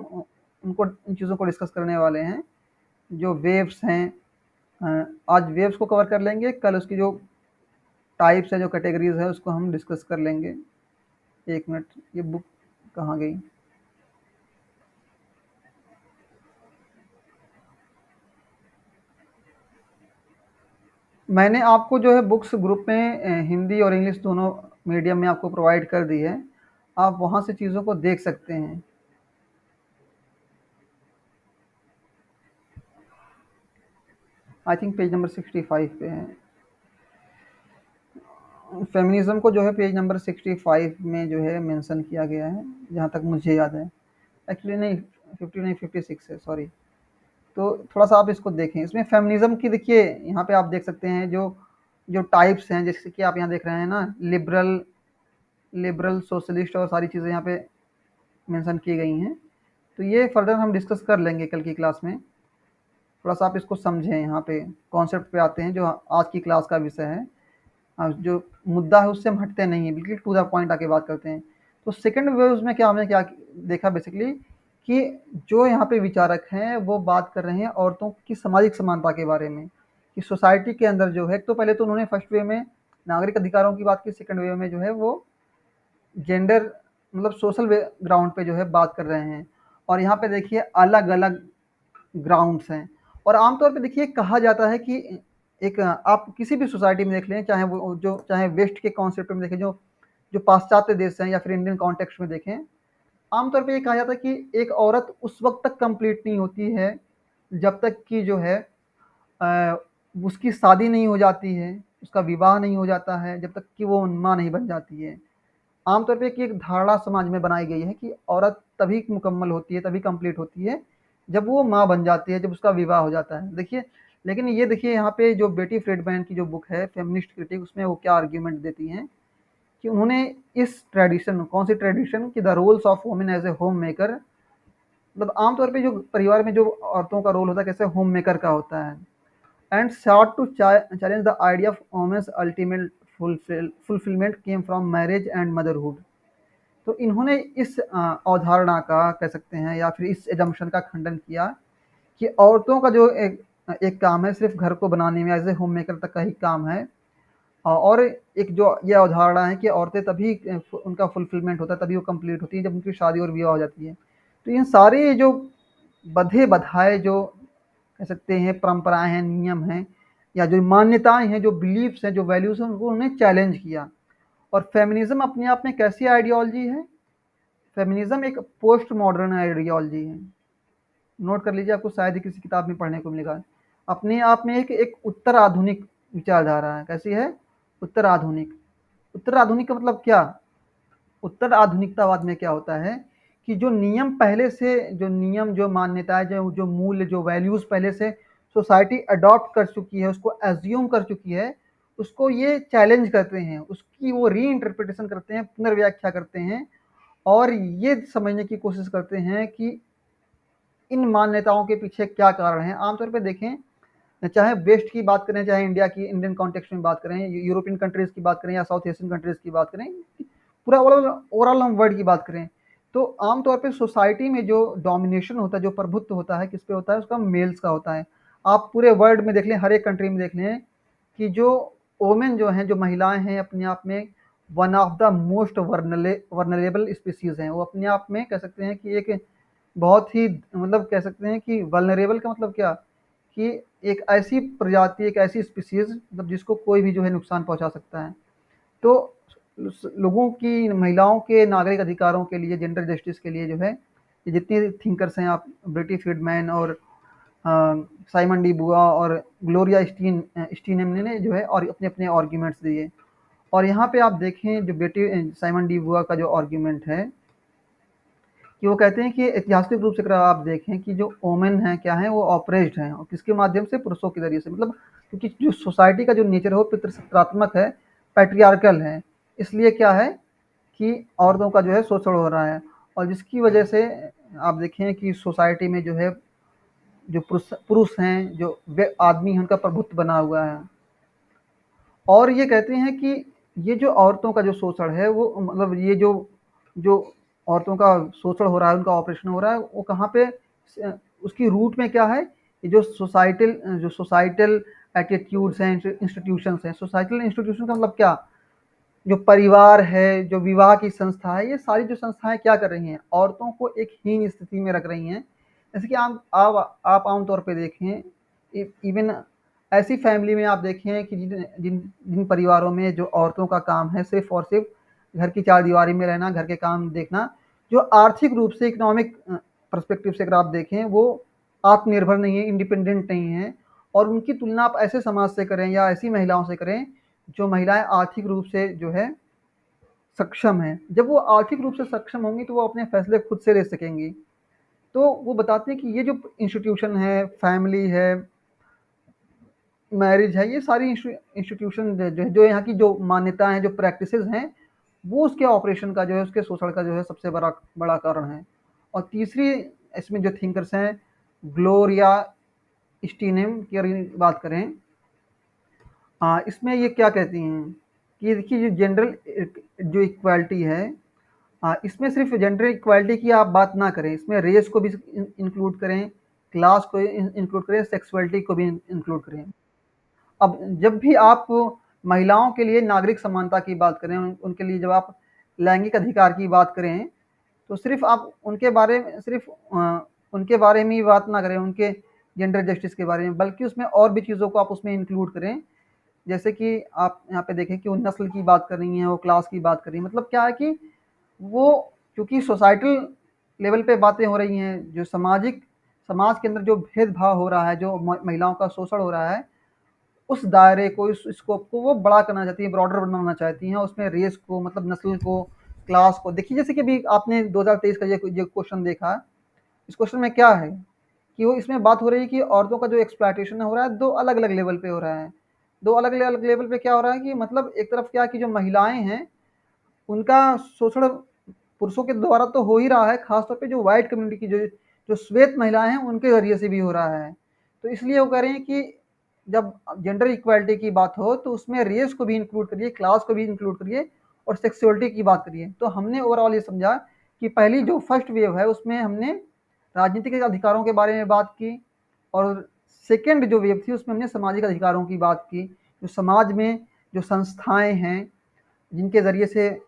उनको इन चीज़ों को डिस्कस करने वाले हैं, जो वेव्स हैं। आज वेव्स को कवर कर लेंगे, कल उसकी जो टाइप्स है, जो कैटेगरीज है, उसको हम डिस्कस कर लेंगे। एक मिनट, ये बुक कहाँ गई? मैंने आपको जो है बुक्स ग्रुप में हिंदी और इंग्लिश दोनों मीडियम में आपको प्रोवाइड कर दी है, आप वहाँ से चीज़ों को देख सकते हैं। आई थिंक पेज नंबर 65 पे है। फेमिनिज्म को जो है पेज नंबर 65 में जो है मेंशन किया गया है, जहाँ तक मुझे याद है। एक्चुअली नहीं, 50 नहीं, 56 है, सॉरी। तो थोड़ा सा आप इसको देखें, इसमें फेमिनिज्म की देखिए यहाँ पे आप देख सकते हैं जो जो टाइप्स हैं, जैसे कि आप यहाँ देख रहे हैं ना, लिबरल, सोशलिस्ट, और सारी चीज़ें यहाँ पे मेंशन की गई हैं। तो ये फर्दर हम डिस्कस कर लेंगे कल की क्लास में। थोड़ा सा आप इसको समझें, यहाँ पे कॉन्सेप्ट पे आते हैं जो आज की क्लास का विषय है। जो मुद्दा है उससे हम हटते नहीं हैं, बिल्कुल टू द पॉइंट आके बात करते हैं। तो सेकंड वेव्स में क्या हमने क्या देखा बेसिकली, कि जो यहाँ पे विचारक हैं वो बात कर रहे हैं औरतों की सामाजिक समानता के बारे में, कि सोसाइटी के अंदर जो है, तो पहले तो उन्होंने फर्स्ट वे में नागरिक अधिकारों की बात की, सेकंड वे में जो है वो जेंडर, मतलब सोशल ग्राउंड पे जो है बात कर रहे हैं। और यहाँ पे देखिए अलग अलग ग्राउंड्स हैं। और आमतौर पे देखिए कहा जाता है कि एक आप किसी भी सोसाइटी में देख लें, चाहे वो जो चाहे वेस्ट के कॉन्सेप्ट में देखें, जो जो पाश्चात्य देश हैं, या फिर इंडियन कॉन्टेक्स्ट में देखें, आमतौर पे ये कहा जाता है कि एक औरत उस वक्त तक कंप्लीट नहीं होती है जब तक कि जो है अ, उसकी शादी नहीं हो जाती है, उसका विवाह नहीं हो जाता है, जब तक कि वो माँ नहीं बन जाती है। आमतौर पे एक धारणा समाज में बनाई गई है कि औरत तभी मुकम्मल होती है, तभी कंप्लीट होती है जब वो माँ बन जाती है, जब उसका विवाह हो जाता है। देखिए, लेकिन ये देखिए यहाँ पे जो बेटी फ्रीडमैन की जो बुक है फेमिनिस्ट क्रिटिक, उसमें वो क्या आर्ग्यूमेंट देती हैं, कि उन्होंने इस ट्रेडिशन, कौन सी ट्रेडिशन, कि the roles of women as a homemaker, मतलब आमतौर पे जो परिवार में जो औरतों का रोल होता है कैसे होम मेकर का होता है, and sought to challenge the idea of women's ultimate fulfillment came from marriage and motherhood। तो इन्होंने इस अवधारणा का कह सकते हैं, या फिर इस एजम्पशन का खंडन किया कि औरतों का जो एक काम है सिर्फ घर को बनाने में, एज ए होम मेकर तक का ही काम है। और एक जो ये अवधारणा है कि औरतें तभी उनका फुलफिलमेंट होता है, तभी वो कंप्लीट होती है जब उनकी शादी और विवाह हो जाती है। तो इन सारे जो बधे बधाए जो कह सकते हैं परंपराएं हैं, नियम हैं, या जो मान्यताएं हैं, जो बिलीफ्स हैं, जो वैल्यूज हैं, उनको उन्होंने चैलेंज किया। और फेमिनिज्म अपने आप में कैसी आइडियोलॉजी है? फेमिनिज्म एक पोस्ट मॉडर्न आइडियोलॉजी है। नोट कर लीजिए, आपको शायद ही किसी किताब में पढ़ने को मिलेगा। अपने आप में एक एक उत्तर आधुनिक विचारधारा है। कैसी है? उत्तर आधुनिक। उत्तर आधुनिक का मतलब क्या? उत्तर आधुनिकतावाद में क्या होता है कि जो नियम पहले से, जो नियम, जो मान्यताएं, जो जो मूल्य, जो वैल्यूज पहले से सोसाइटी अडॉप्ट कर चुकी है, उसको एज्यूम कर चुकी है, उसको ये चैलेंज करते हैं, उसकी वो री इंटरप्रिटेशन करते हैं, पुनर्व्याख्या करते हैं, और ये समझने की कोशिश करते हैं कि इन मान्यताओं के पीछे क्या कारण है। आमतौर पर देखें, चाहे वेस्ट की बात करें, चाहे इंडिया की, इंडियन कॉन्टेक्स्ट में बात करें, यूरोपियन कंट्रीज की बात करें, या साउथ एशियन कंट्रीज की बात करें, पूरा ओवरऑल हम वर्ल्ड की बात करें तो आमतौर पे सोसाइटी में जो डोमिनेशन होता है, जो प्रभुत्व होता है, किस पे होता है? उसका मेल्स का होता है। आप पूरे वर्ल्ड में देख लें, हर एक कंट्री में देख लें कि जो वोमेन जो हैं, जो महिलाएं हैं, अपने आप में one of the most vulnerable species हैं। वो अपने आप में कह सकते हैं कि एक बहुत ही मतलब कह सकते हैं कि वल्नरेबल का मतलब क्या, कि एक ऐसी प्रजाति, एक ऐसी स्पीसीज मतलब जिसको कोई भी जो है नुकसान पहुंचा सकता है। तो लोगों की, महिलाओं के नागरिक अधिकारों के लिए, जेंडर जस्टिस के लिए जो है, ये जितने थिंकर्स हैं, आप ब्रिटी फ्रीडमैन और साइमन डी बुआ और ग्लोरिया स्टीनम ने जो है और अपने अपने आर्ग्यूमेंट्स दिए। और यहाँ पे आप देखें जो बेटी साइमन डी बुआ का जो आर्ग्यूमेंट है कि वो कहते हैं कि ऐतिहासिक रूप से अगर आप देखें कि जो वोमेन हैं क्या है, वो ऑपरेस्ड हैं, और किसके माध्यम से? पुरुषों के जरिए से। मतलब क्योंकि जो सोसाइटी का जो नेचर है वो पितृसत्तात्मक है, पैट्रियार्कल है, इसलिए क्या है कि औरतों का जो है शोषण हो रहा है। और जिसकी वजह से आप देखें कि सोसाइटी में जो है जो पुरुष पुरुष हैं, जो वे आदमी हैं, उनका प्रभुत्व बना हुआ है। और ये कहते हैं कि ये जो औरतों का जो शोषण है, वो मतलब ये जो जो औरतों का शोषण हो रहा है, उनका ऑपरेशन हो रहा है, वो कहाँ पे उसकी रूट में क्या है? ये जो सोसाइटल एटीट्यूड्स हैं, इंस्टीट्यूशंस हैं। सोसाइटल इंस्टीट्यूशन का मतलब क्या? जो परिवार है, जो विवाह की संस्था है, ये सारी जो संस्थाएं क्या कर रही हैं? औरतों को एक हीन स्थिति में रख रही हैं। जैसे कि आप आमतौर पे देखें, इवन ऐसी फैमिली में आप देखें कि जिन जिन जिन परिवारों में जो औरतों का काम है सिर्फ और सिर्फ घर की चार दीवारी में रहना, घर के काम देखना, जो आर्थिक रूप से, इकोनॉमिक पर्सपेक्टिव से अगर आप देखें, वो आत्मनिर्भर नहीं है, इंडिपेंडेंट नहीं है। और उनकी तुलना आप ऐसे समाज से करें या ऐसी महिलाओं से करें जो महिलाएं आर्थिक रूप से जो है सक्षम हैं। जब वो आर्थिक रूप से सक्षम होंगी तो वो अपने फैसले खुद से ले सकेंगी। तो वो बताते हैं कि ये जो इंस्टीट्यूशन है, फैमिली है, मैरिज है, ये सारी इंस्टीट्यूशन जो है, जो यहाँ की जो मान्यताएं हैं, जो प्रैक्टिसेस हैं, वो उसके ऑपरेशन का जो है, उसके शोषण का जो है सबसे बड़ा बड़ा कारण है। और तीसरी इसमें जो थिंकर्स हैं, ग्लोरिया स्टीनेम की अगर बात करें, इसमें ये क्या कहती हैं कि देखिए जो जनरल जो इक्वालिटी है, इसमें सिर्फ जेंडर इक्वालिटी की आप बात ना करें, इसमें रेस को भी इंक्लूड करें, क्लास को इंक्लूड करें, सेक्सुअलिटी को भी इंक्लूड करें। अब जब भी आप महिलाओं के लिए नागरिक समानता की बात करें, उनके लिए जब आप लैंगिक अधिकार की बात करें, तो सिर्फ आप उनके बारे में सिर्फ उनके बारे में ही बात ना करें, उनके जेंडर जस्टिस के बारे में, बल्कि उसमें और भी चीज़ों को आप उसमें इंक्लूड करें। जैसे कि आप यहाँ पे देखें कि वो नस्ल की बात कर रही हैं, वो क्लास की बात कर रही हैं। मतलब क्या है कि वो, क्योंकि सोसाइटल लेवल पे बातें हो रही हैं, जो समाज के अंदर जो भेदभाव हो रहा है, जो महिलाओं का शोषण हो रहा है, उस दायरे को, इस स्कोप को वो बड़ा करना चाहती हैं, ब्रॉडर बनाना चाहती हैं। उसमें रेस को, मतलब नस्ल को, क्लास को देखिए। जैसे कि अभी आपने 2023 का ये क्वेश्चन देखा, इस क्वेश्चन में क्या है कि वो इसमें बात हो रही है कि औरतों का जो एक्सप्लॉयटेशन हो रहा है, दो अलग अलग लेवल पे हो रहा है। दो अलग अलग लेवल पे क्या हो रहा है कि मतलब एक तरफ क्या कि जो महिलाएं हैं, उनका शोषण पुरुषों के द्वारा तो हो ही रहा है, खासतौर पे जो व्हाइट कम्युनिटी की जो जो श्वेत महिलाएं हैं, उनके जरिए से भी हो रहा है। तो इसलिए वो कह रहे हैं कि जब जेंडर इक्वालिटी की बात हो तो उसमें रेस को भी इंक्लूड करिए, क्लास को भी इंक्लूड करिए, और सेक्सुअलिटी की बात करिए। तो हमने ओवरऑल ये समझा कि पहली जो फर्स्ट वेव है उसमें हमने राजनीतिक अधिकारों के बारे में बात की, और सेकेंड जो वेव थी उसमें हमने सामाजिक अधिकारों की बात की। जो समाज में जो संस्थाएं हैं, जिनके ज़रिए से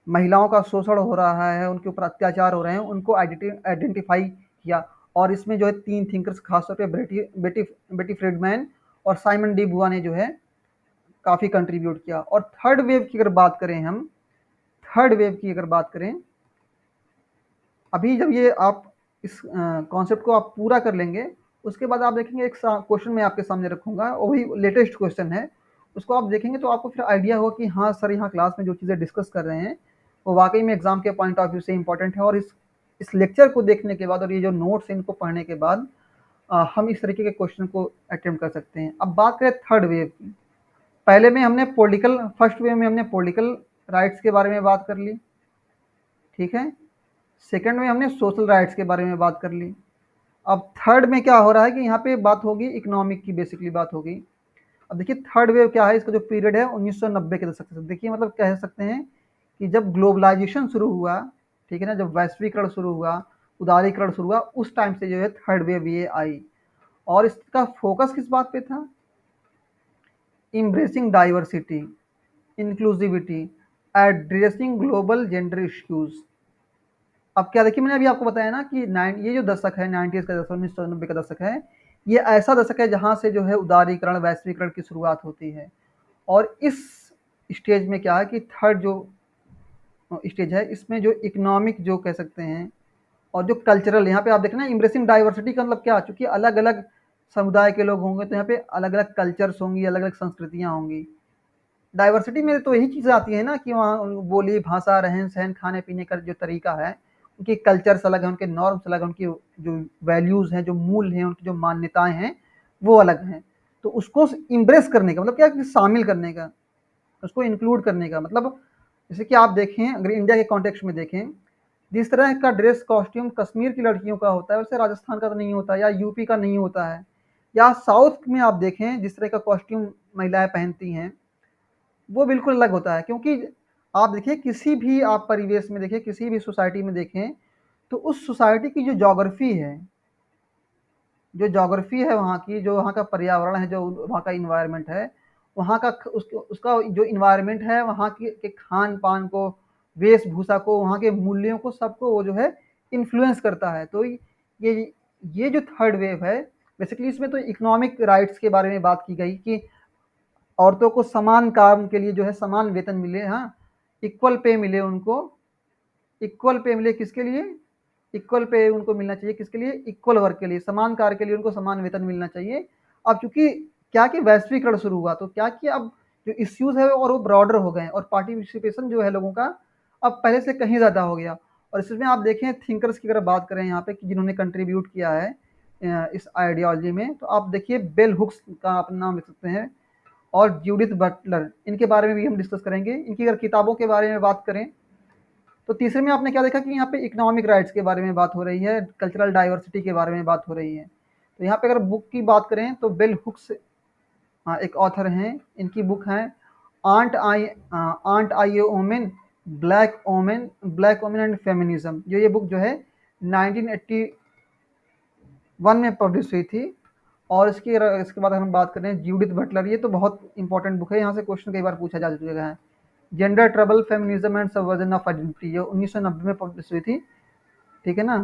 महिलाओं का शोषण हो रहा है, उनके ऊपर अत्याचार हो रहे हैं, उनको आइडेंटिफाई किया। और इसमें जो है तीन थिंकर्स, खासतौर पे बेटी फ्रीडमैन और साइमन डी बुआ ने जो है काफ़ी कंट्रीब्यूट किया। और थर्ड वेव की अगर बात करें हम, थर्ड वेव की अगर बात करें, अभी जब ये आप इस कॉन्सेप्ट को आप पूरा कर लेंगे, उसके बाद आप देखेंगे एक क्वेश्चन मैं आपके सामने रखूंगा, वो भी लेटेस्ट क्वेश्चन है। उसको आप देखेंगे तो आपको फिर आइडिया होगा कि हाँ सर, यहाँ क्लास में जो चीज़ें डिस्कस कर रहे हैं वो वाकई में एग्जाम के पॉइंट ऑफ व्यू से इंपॉर्टेंट है। और इस लेक्चर को देखने के बाद और ये जो नोट्स इनको पढ़ने के बाद हम इस तरीके के क्वेश्चन को अटेम्प्ट कर सकते हैं। अब बात करें थर्ड वेव की, पहले में हमने पॉलिटिकल, फर्स्ट वेव में हमने पॉलिटिकल राइट्स के बारे में बात कर ली, ठीक है। सेकंड में हमने सोशल राइट्स के बारे में बात कर ली। अब थर्ड में क्या हो रहा है कि यहाँ पे बात होगी इकोनॉमिक की, बेसिकली बात होगी। अब देखिए थर्ड वेव क्या है, इसका जो पीरियड है 1990 के दशक से। देखिए मतलब कह सकते हैं कि जब ग्लोबलाइजेशन शुरू हुआ, ठीक है ना, जब वैश्वीकरण शुरू हुआ, उदारीकरण शुरू हुआ, उस टाइम से जो है थर्ड वेव ये आई। और इसका फोकस किस बात पे था? embracing diversity, inclusivity, addressing global gender issues. अब क्या देखिए, मैंने अभी आपको बताया ना कि ये जो दशक है 90s का दशक, 1990 का दशक है, ये ऐसा दशक है जहाँ से जो है उदारीकरण, वैश्वीकरण की शुरुआत होती है। और इस स्टेज में क्या है कि थर्ड जो स्टेज है, इसमें जो इकोनॉमिक जो कह सकते हैं, और जो कल्चरल, यहाँ पे आप देखना इम्ब्रेसिंग डाइवर्सिटी का मतलब क्या, चूंकि अलग अलग समुदाय के लोग होंगे तो यहाँ पे अलग अलग कल्चर्स होंगी, अलग अलग संस्कृतियाँ होंगी। डाइवर्सिटी में तो यही चीज़ें आती है ना कि वहाँ बोली, भाषा, रहन सहन, खाने पीने का जो तरीका है, उनके कल्चर्स अलग हैं, उनके नॉर्म्स अलग हैं, उनकी जो वैल्यूज़ हैं, जो मूल हैं, उनकी जो मान्यताएं हैं, वो अलग हैं। तो उसको इम्ब्रेस करने का मतलब क्या, कि शामिल करने का, उसको इंक्लूड करने का मतलब, जैसे कि आप देखें, अगर इंडिया के कॉन्टेक्स्ट में देखें, जिस तरह का ड्रेस कॉस्ट्यूम कश्मीर की लड़कियों का होता है, वैसे राजस्थान का तो नहीं होता, या यूपी का नहीं होता है, या साउथ में आप देखें जिस तरह का कॉस्ट्यूम महिलाएं पहनती हैं, वो बिल्कुल अलग होता है। क्योंकि आप देखिए, किसी भी आप परिवेश में देखिए, किसी भी सोसाइटी में देखें, तो उस सोसाइटी की जो जोग्राफी है, वहाँ की, जो वहाँ का पर्यावरण है, जो वहाँ का इन्वायरमेंट है, वहाँ का उसका जो इन्वायरमेंट है, वहाँ के खान पान को, वेशभूषा को, वहाँ के मूल्यों को, सबको वो जो है इन्फ्लुएंस करता है। तो ये जो थर्ड वेव है, बेसिकली इसमें तो इकोनॉमिक राइट्स के बारे में बात की गई कि औरतों को समान काम के लिए जो है समान वेतन मिले, हाँ, इक्वल पे मिले उनको, इक्वल पे मिले किसके लिए, इक्वल पे उनको मिलना चाहिए किसके लिए, इक्वल वर्क के लिए, समान कार्य के लिए उनको समान वेतन मिलना चाहिए। अब चूंकि क्या कि वैश्वीकरण शुरू हुआ, तो क्या कि अब जो इश्यूज है और वो ब्रॉडर हो गए, और पार्टिसिपेशन जो है लोगों का अब पहले से कहीं ज़्यादा हो गया। और इसमें आप देखें थिंकर्स की अगर बात करें यहाँ पे कि जिन्होंने कंट्रीब्यूट किया है इस आइडियोलॉजी में, तो आप देखिए बेल हुक्स का आप नाम लिख सकते हैं, और जूडिथ बटलर, इनके बारे में भी हम डिस्कस करेंगे। इनकी अगर किताबों के बारे में बात करें, तो तीसरे में आपने क्या देखा कि यहाँ पे इकोनॉमिक राइट्स के बारे में बात हो रही है, कल्चरल डाइवर्सिटी के बारे में बात हो रही है। तो यहाँ पे अगर बुक की बात करें तो बेल हुक्स, हाँ, एक ऑथर हैं, इनकी बुक है ain't I a woman, black woman and feminism. ये बुक जो है 1981 में पब्लिश हुई थी। और इसके बाद हम बात करें जूडिथ बटलर, ये तो बहुत इंपॉर्टेंट बुक है, यहाँ से क्वेश्चन कई बार पूछा जा चुका है। Gender trouble, feminism and subversion of identity, ये 1990 में पब्लिश हुई थी, ठीक है ना।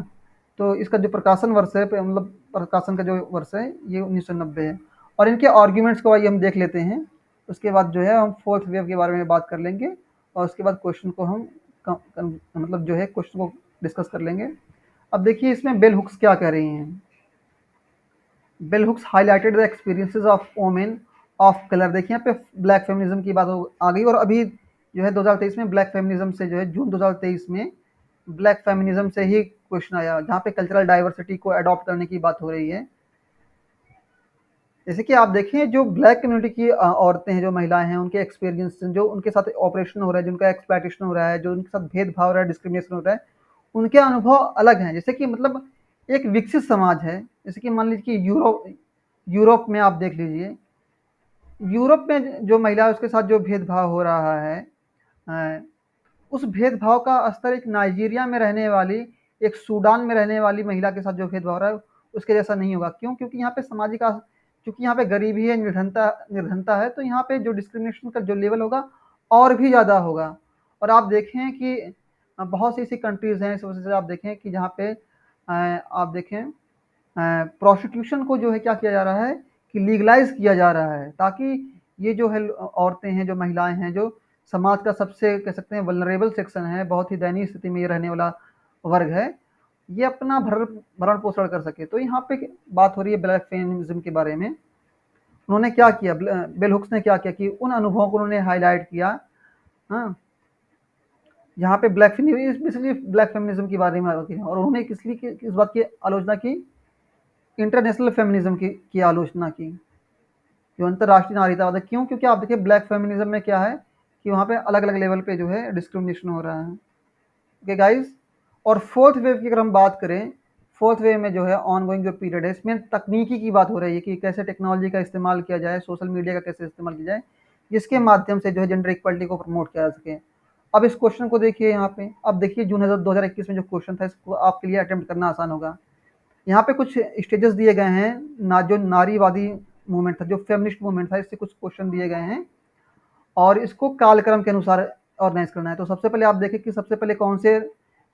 तो इसका जो प्रकाशन वर्ष है, मतलब प्रकाशन का जो वर्ष है, ये 1990 है। और इनके आर्ग्यूमेंट्स को आइए हम देख लेते हैं। उसके बाद जो है हम फोर्थ वेव के बारे में बात कर लेंगे, और उसके बाद क्वेश्चन को हम मतलब जो है क्वेश्चन को डिस्कस कर लेंगे। अब देखिए इसमें बेल हुक्स क्या कह रही हैं। Bell Hooks highlighted the experiences of women of colour. देखिए यहाँ पे ब्लैक फेमिनिज्म की बात आ गई, और अभी जो है 2023 में ब्लैक फेमिनिज्म से जो है जून 2023 में ब्लैक फेमिनिज्म से ही क्वेश्चन आया, जहाँ पे कल्चरल डाइवर्सिटी को अडॉप्ट करने की बात हो रही है। जैसे कि आप देखें, जो ब्लैक कम्युनिटी की औरतें हैं, जो महिलाएं हैं, उनके एक्सपीरियंस, जो उनके साथ ऑपरेशन हो रहा है, जिनका एक्सप्लॉइटेशन हो रहा है, जो उनके साथ भेदभाव हो रहा है, डिस्क्रिमिनेशन हो रहा है, उनके अनुभव अलग हैं। जैसे कि मतलब एक विकसित समाज है, जैसे कि मान लीजिए कि यूरोप में आप देख लीजिए, यूरोप में जो महिला है उसके साथ जो भेदभाव हो रहा है, अ, उस भेदभाव का स्तर एक नाइजीरिया में रहने वाली, एक सूडान में रहने वाली महिला के साथ जो भेदभाव हो रहा है, उसके जैसा नहीं होगा। क्यों? क्योंकि यहाँ पे सामाजिक क्योंकि यहाँ पे गरीबी है, निर्धनता है, तो यहाँ पे जो डिस्क्रिमिनेशन का जो लेवल होगा और भी ज़्यादा होगा। और आप देखें कि बहुत सी ऐसी कंट्रीज़ हैं, इस वजह से आप देखें कि जहाँ पे आप देखें प्रोस्टिट्यूशन को जो है क्या किया जा रहा है कि लीगलाइज किया जा रहा है, ताकि ये जो है औरतें हैं, जो महिलाएं हैं, जो समाज का सबसे कह सकते हैं वल्नरेबल सेक्शन है, बहुत ही दयनीय स्थिति में ये रहने वाला वर्ग है, ये अपना भरण पोषण कर सके। तो यहाँ पे बात हो रही है ब्लैक फेमिनिज्म के बारे में। उन्होंने क्या किया, बेल हुक्स ने क्या किया कि उन अनुभवों को उन्होंने हाईलाइट किया, हाँ, यहाँ पे ब्लैक फेमिनिज्म के बारे में। और उन्होंने किस बात की आलोचना की, इंटरनेशनल फेमिनिज्म की आलोचना की, जो अंतर्राष्ट्रीय नारीवाद है। क्यों? क्योंकि आप देखिए ब्लैक फेमिनिज्म में क्या है कि वहाँ पे अलग अलग लेवल पे जो है डिस्क्रिमिनेशन हो रहा है। ओके गाइस, और फोर्थ वेव की अगर हम बात करें, फोर्थ वेव में जो है ऑनगोइंग जो पीरियड है, इसमें तकनीकी की बात हो रही है कि कैसे टेक्नोलॉजी का इस्तेमाल किया जाए, सोशल मीडिया का कैसे इस्तेमाल किया जाए, जिसके माध्यम से जो है जेंडर इक्वलिटी को प्रमोट किया जा सके। अब इस क्वेश्चन को देखिए यहाँ पे, अब देखिए जून 2021 में जो क्वेश्चन था इसको आपके लिए अटेम्प्ट करना आसान होगा। यहाँ पे कुछ स्टेजेस दिए गए हैं जो नारीवादी मूवमेंट था, जो फेमिनिस्ट मूवमेंट था, इससे कुछ क्वेश्चन दिए गए हैं और इसको कालक्रम के अनुसार ऑर्गेनाइज करना है। तो सबसे पहले आप देखें कि सबसे पहले कौन से,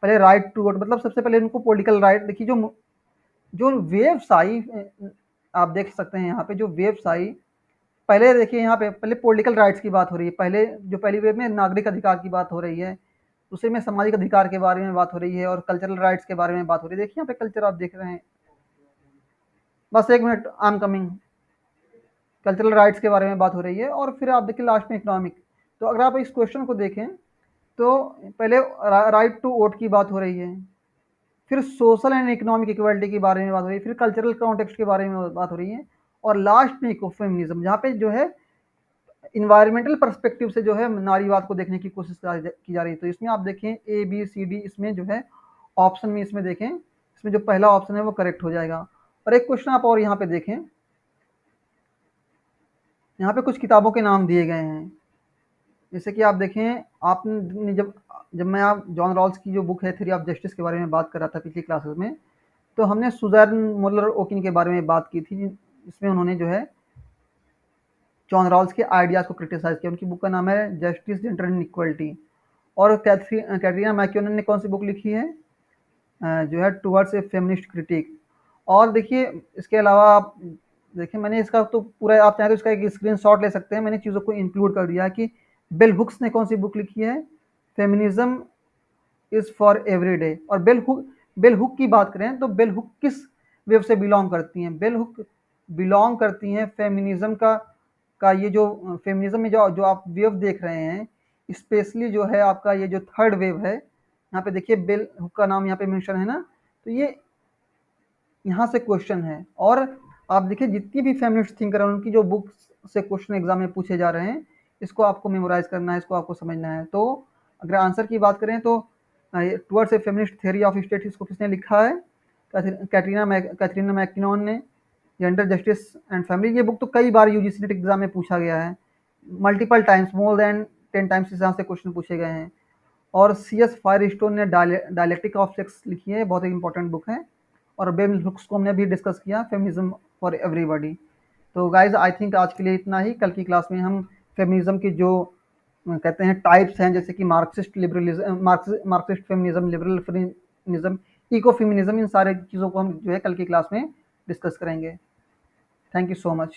पहले राइट टू वोट, मतलब सबसे पहले उनको पॉलिटिकल राइट, देखिए जो जो वेव्स आई, आप देख सकते हैं यहाँ पे जो वेव्स आई, पहले देखिए यहाँ पे पहले पॉलिटिकल राइट्स की बात हो रही है, पहले जो पहली वेव में नागरिक अधिकार की बात हो रही है, दूसरे में सामाजिक अधिकार के बारे में बात हो रही है और कल्चरल राइट्स के बारे में बात हो रही है। देखिए यहाँ पे कल्चर आप देख रहे हैं, बस एक minute, I am coming. Cultural rights के बारे में बात हो रही है और फिर आप देखिए लास्ट में इकोनॉमिक। तो अगर आप इस क्वेश्चन को देखें तो पहले राइट टू वोट की बात हो रही है, फिर सोशल एंड इकोनॉमिक इक्वालिटी के बारे में बात हो रही है, फिर कल्चरल कॉन्टेक्स्ट के बारे में बात हो रही है और लास्ट में इको फेमिनिज्म, जहाँ पे जो है इन्वायरमेंटल पर्सपेक्टिव से जो है नारीवाद को देखने की कोशिश की जा रही है। तो इसमें आप देखें ए बी सी डी, इसमें जो है ऑप्शन में इसमें देखें, इसमें जो पहला ऑप्शन है वो करेक्ट हो जाएगा। और एक क्वेश्चन आप और यहाँ पे देखें, यहाँ पे कुछ किताबों के नाम दिए गए हैं, जैसे कि आप देखें, आपने जब जब मैं आप जॉन रॉल्स की जो बुक है थ्योरी ऑफ जस्टिस के बारे में बात कर रहा था पिछली क्लासेस में, तो हमने सुजैन मुलर ओकिन के बारे में बात की थी, जिसमें उन्होंने जो है जॉन रॉल्स के आइडियाज़ को क्रिटिसाइज किया। उनकी बुक का नाम है जस्टिस, जेंडर एंड इक्वलिटी। और कैटरीना मैक्यूनन ने कौन सी बुक लिखी है, जो है टुवर्ड्स ए फेमिनिस्ट क्रिटिक। और देखिए इसके अलावा आप देखिए, मैंने इसका तो पूरा, आप चाहें तो इसका एक स्क्रीनशॉट ले सकते हैं, मैंने चीज़ों को इंक्लूड कर दिया है कि बेल हुक्स ने कौन सी बुक लिखी है, फेमिनिज्म इज़ फॉर एवरीडे। और बेल हुक की बात करें तो बेल हुक किस वेव से बिलोंग करती हैं, बेल हुक बिलोंग करती हैं फेमिनिज्म का ये जो फेमिनिज्म में जो जो आप वेव देख रहे हैं, स्पेशली जो है आपका ये जो थर्ड वेव है, यहाँ पे देखिए बेल हुक का नाम यहाँ पे मेंशन है ना, तो ये यहाँ से क्वेश्चन है। और आप देखिए जितनी भी फेमिनिस्ट थिंकर हैं उनकी जो बुक्स से क्वेश्चन एग्जाम में पूछे जा रहे हैं, इसको आपको मेमोराइज करना है, इसको आपको समझना है। तो अगर आंसर की बात करें तो towards a feminist theory of state, इसको किसने लिखा है, कैटरीना मैकिनॉन ने। जेंडर जस्टिस एंड फैमिली, ये बुक तो कई बार यूजीसी नेट एग्जाम में पूछा गया है, multiple times, more than 10 times इस यहाँ से क्वेश्चन पूछे गए हैं। और CS फायरस्टोन ने डायलेक्टिक ऑफ सेक्स लिखी है, बहुत एक इंपॉर्टेंट बुक है। और बेल हुक्स को हमने भी डिस्कस किया, फेमिनिज्म फॉर एवरीबॉडी। तो गाइज आई थिंक आज के लिए इतना ही। कल की क्लास में हम फेमिनिज्म की जो कहते हैं टाइप्स हैं, जैसे कि Marxist liberalism, Marxist feminism, liberal feminism, eco feminism, इन सारे चीज़ों को हम जो है कल की क्लास में डिस्कस करेंगे। Thank you so much.